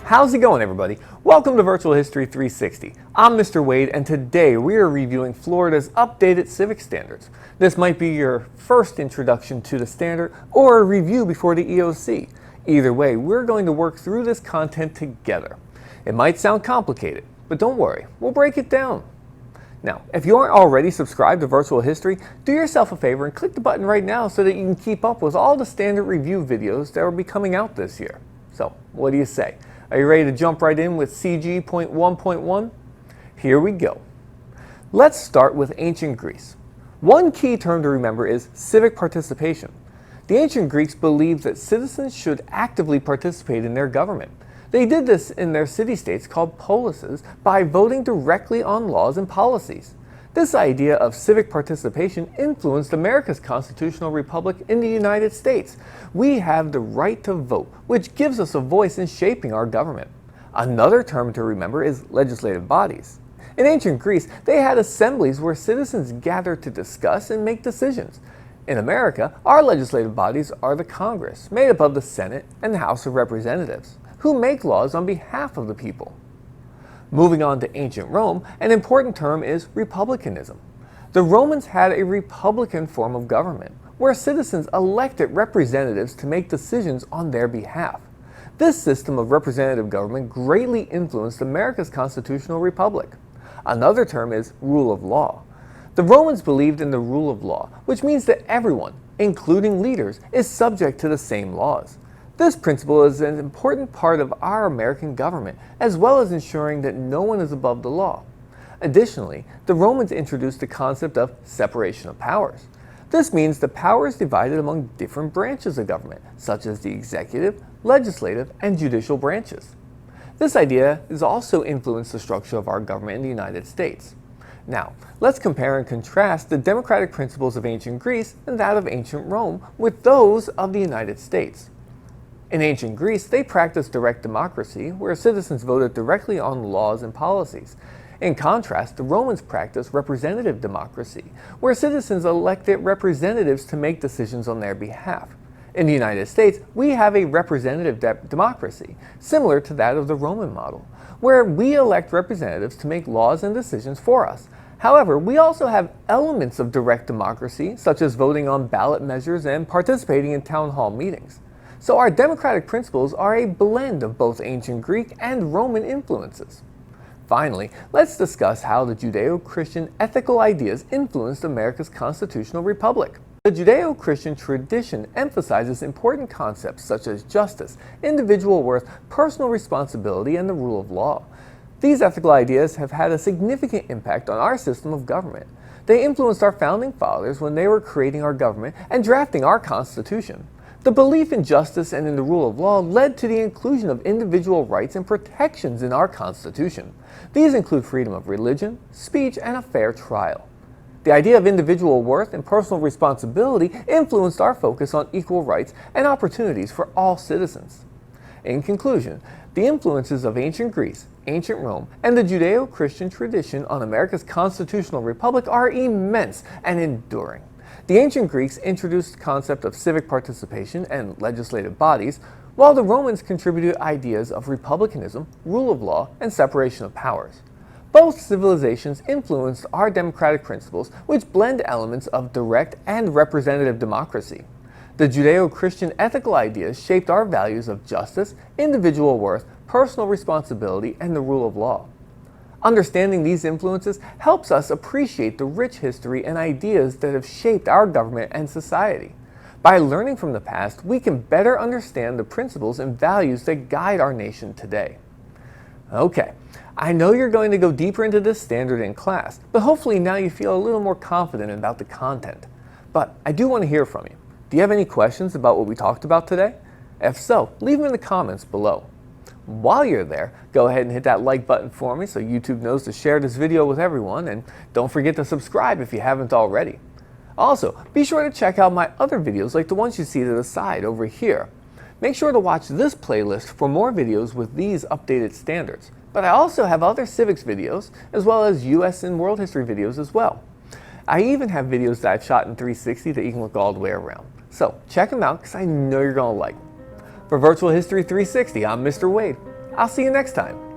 How's it going, everybody? Welcome to Virtual History 360. I'm Mr. Wade, and today we are reviewing Florida's updated civics standards. This might be your first introduction to the standard or a review before the EOC. Either way, we're going to work through this content together. It might sound complicated, but don't worry, we'll break it down. Now, if you aren't already subscribed to Virtual History, do yourself a favor and click the button right now so that you can keep up with all the standard review videos that will be coming out this year. So, what do you say? Are you ready to jump right in with CG.1.1? Here we go. Let's start with ancient Greece. One key term to remember is civic participation. The ancient Greeks believed that citizens should actively participate in their government. They did this in their city-states called polises by voting directly on laws and policies. This idea of civic participation influenced America's constitutional republic in the United States. We have the right to vote, which gives us a voice in shaping our government. Another term to remember is legislative bodies. In ancient Greece, they had assemblies where citizens gathered to discuss and make decisions. In America, our legislative bodies are the Congress, made up of the Senate and the House of Representatives, who make laws on behalf of the people. Moving on to ancient Rome, an important term is republicanism. The Romans had a republican form of government, where citizens elected representatives to make decisions on their behalf. This system of representative government greatly influenced America's constitutional republic. Another term is rule of law. The Romans believed in the rule of law, which means that everyone, including leaders, is subject to the same laws. This principle is an important part of our American government, as well as ensuring that no one is above the law. Additionally, the Romans introduced the concept of separation of powers. This means the power is divided among different branches of government, such as the executive, legislative, and judicial branches. This idea has also influenced the structure of our government in the United States. Now, let's compare and contrast the democratic principles of ancient Greece and that of ancient Rome with those of the United States. In ancient Greece, they practiced direct democracy, where citizens voted directly on laws and policies. In contrast, the Romans practiced representative democracy, where citizens elected representatives to make decisions on their behalf. In the United States, we have a representative democracy, similar to that of the Roman model, where we elect representatives to make laws and decisions for us. However, we also have elements of direct democracy, such as voting on ballot measures and participating in town hall meetings. So our democratic principles are a blend of both ancient Greek and Roman influences. Finally, let's discuss how the Judeo-Christian ethical ideas influenced America's constitutional republic. The Judeo-Christian tradition emphasizes important concepts such as justice, individual worth, personal responsibility, and the rule of law. These ethical ideas have had a significant impact on our system of government. They influenced our founding fathers when they were creating our government and drafting our Constitution. The belief in justice and in the rule of law led to the inclusion of individual rights and protections in our Constitution. These include freedom of religion, speech, and a fair trial. The idea of individual worth and personal responsibility influenced our focus on equal rights and opportunities for all citizens. In conclusion, the influences of ancient Greece, ancient Rome, and the Judeo-Christian tradition on America's constitutional republic are immense and enduring. The ancient Greeks introduced the concept of civic participation and legislative bodies, while the Romans contributed ideas of republicanism, rule of law, and separation of powers. Both civilizations influenced our democratic principles, which blend elements of direct and representative democracy. The Judeo-Christian ethical ideas shaped our values of justice, individual worth, personal responsibility, and the rule of law. Understanding these influences helps us appreciate the rich history and ideas that have shaped our government and society. By learning from the past, we can better understand the principles and values that guide our nation today. Okay, I know you're going to go deeper into this standard in class, but hopefully now you feel a little more confident about the content. But I do want to hear from you. Do you have any questions about what we talked about today? If so, leave them in the comments below. While you're there, go ahead and hit that like button for me so YouTube knows to share this video with everyone, and don't forget to subscribe if you haven't already. Also, be sure to check out my other videos like the ones you see to the side over here. Make sure to watch this playlist for more videos with these updated standards. But I also have other civics videos, as well as US and world history videos as well. I even have videos that I've shot in 360 that you can look all the way around. So check them out because I know you're going to like them. For Virtual History 360, I'm Mr. Wade. I'll see you next time.